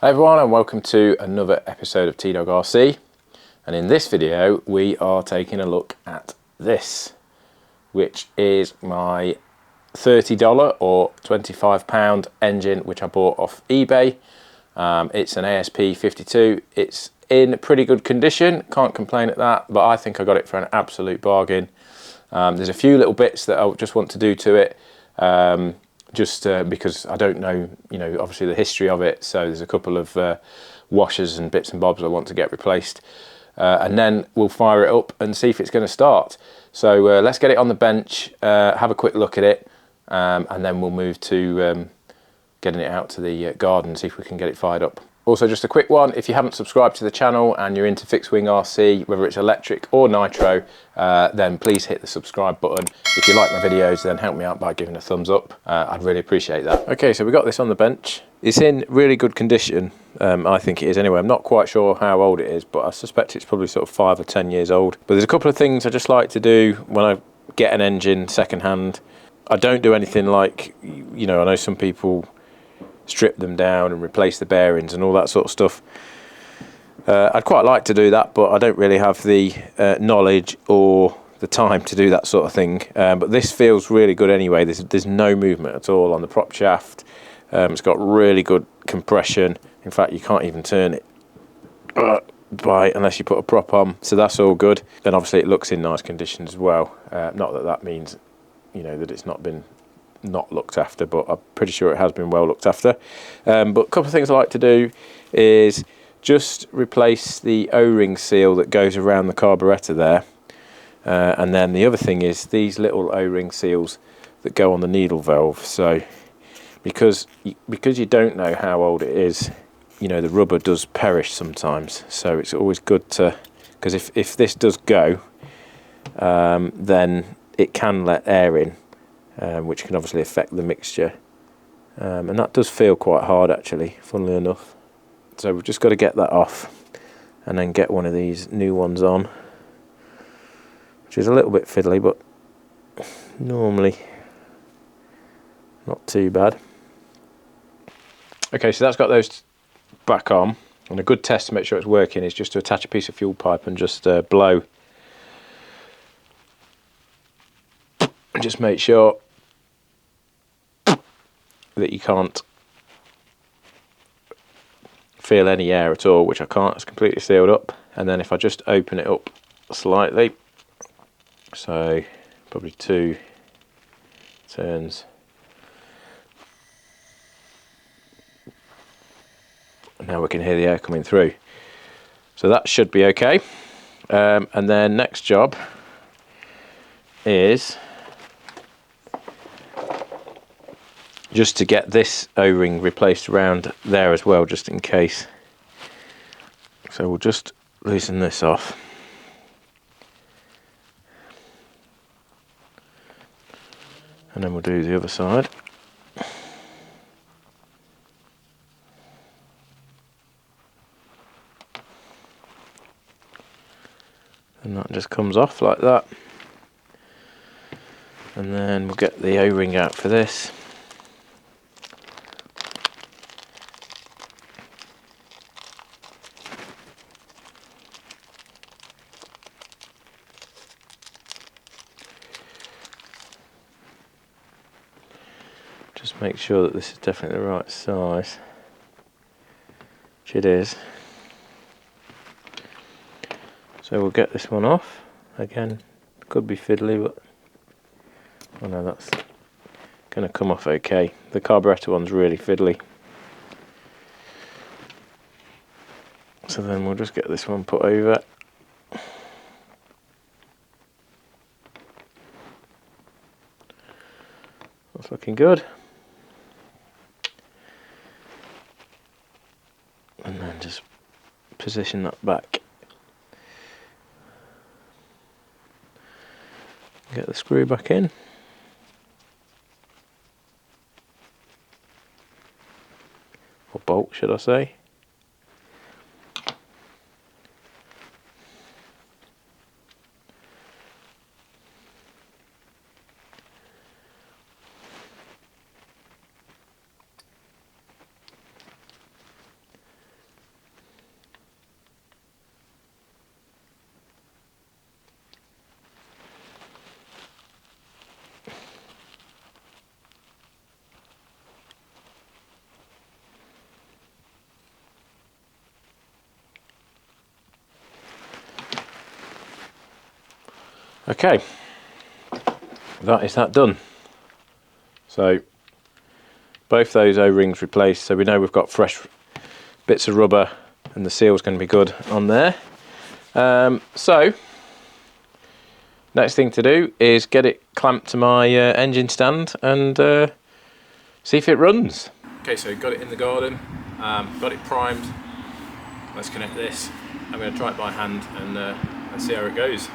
Hi everyone, and welcome to another episode of T-Dog RC. And in this video we are taking a look at this, which is my $30 or £25 engine which I bought off eBay. It's an ASP 52. It's in pretty good condition, can't complain at that, but I think I got it for an absolute bargain. There's a few little bits that I just want to do to it, because I don't know, obviously the history of it. So there's a couple of washers and bits and bobs I want to get replaced, and then we'll fire it up and see if it's going to start. So let's get it on the bench, have a quick look at it, and then we'll move to getting it out to the garden, see if we can get it fired up. Also, just a quick one, if you haven't subscribed to the channel and you're into fixed wing RC, whether it's electric or nitro, then please hit the subscribe button. If you like my videos, then help me out by giving a thumbs up. I'd really appreciate that. Okay, so we got this on the bench. It's in really good condition. I think it is anyway. I'm not quite sure how old it is, but I suspect it's probably sort of 5 or 10 years old. But there's a couple of things I just like to do when I get an engine secondhand. I don't do anything like, I know some people strip them down and replace the bearings and all that sort of stuff. I'd quite like to do that, but I don't really have the knowledge or the time to do that sort of thing. But this feels really good anyway. There's no movement at all on the prop shaft. It's got really good compression. In fact, you can't even turn it unless you put a prop on. So that's all good. Then obviously it looks in nice condition as well. Not that that means, that it's not been looked after, but I'm pretty sure it has been well looked after. But a couple of things I like to do is just replace the O-ring seal that goes around the carburettor there, and then the other thing is these little O-ring seals that go on the needle valve. So because you don't know how old it is, the rubber does perish sometimes, so it's always good to, because if this does go, then it can let air in, which can obviously affect the mixture, and that does feel quite hard actually, funnily enough. So we've just got to get that off and then get one of these new ones on, which is a little bit fiddly, but normally not too bad. Okay, so that's got those back on, and a good test to make sure it's working is just to attach a piece of fuel pipe and just blow, and just make sure that you can't feel any air at all, which I can't. It's completely sealed up. And then if I just open it up slightly, so probably 2 turns, and now we can hear the air coming through. So that should be okay. And then next job is just to get this O-ring replaced around there as well, just in case. So we'll just loosen this off. And then we'll do the other side. And that just comes off like that. And then we'll get the O-ring out for this. Just make sure that this is definitely the right size, which it is. So we'll get this one off. Again, could be fiddly, but I know that's going to come off okay. The carburettor one's really fiddly. So then we'll just get this one put over. That's looking good. And then just position that back. Get the screw back in. Or bolt, should I say. Okay, that is that done. So both those O-rings replaced, so we know we've got fresh bits of rubber and the seal's going to be good on there. So next thing to do is get it clamped to my engine stand and see if it runs. Okay, so got it in the garden, got it primed. Let's connect this. I'm going to try it by hand and see how it goes.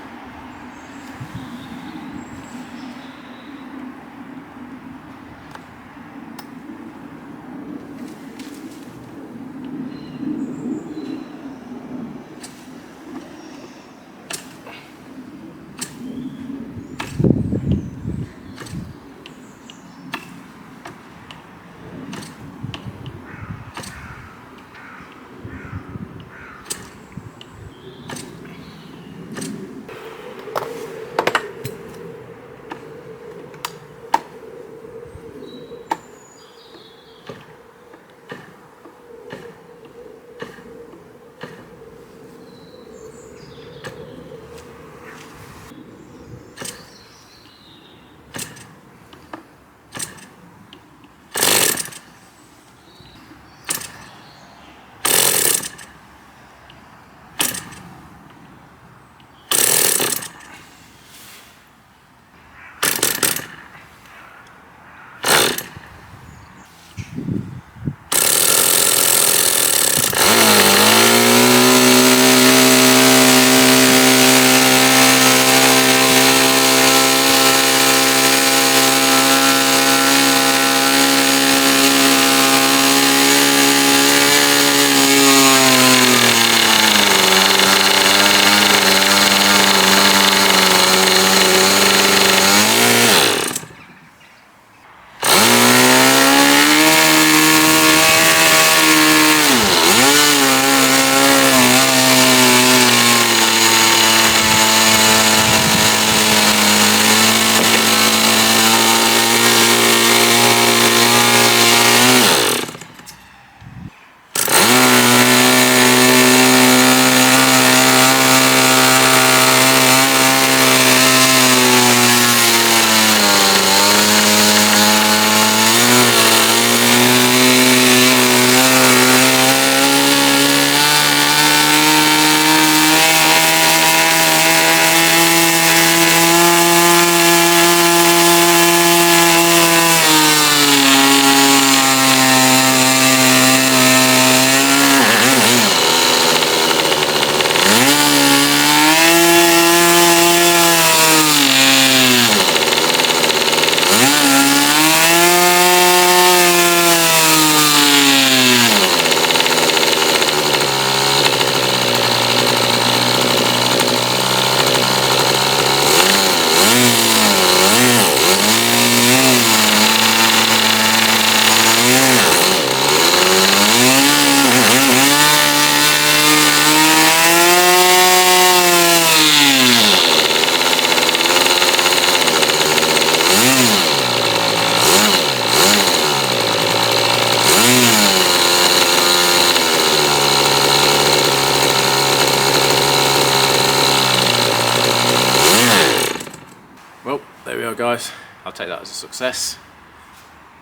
Well, there we are guys, I'll take that as a success.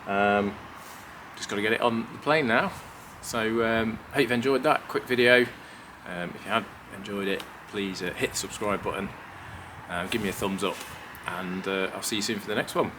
Just got to get it on the plane now. So hope you've enjoyed that quick video. If you have enjoyed it, please hit the subscribe button, give me a thumbs up, and I'll see you soon for the next one.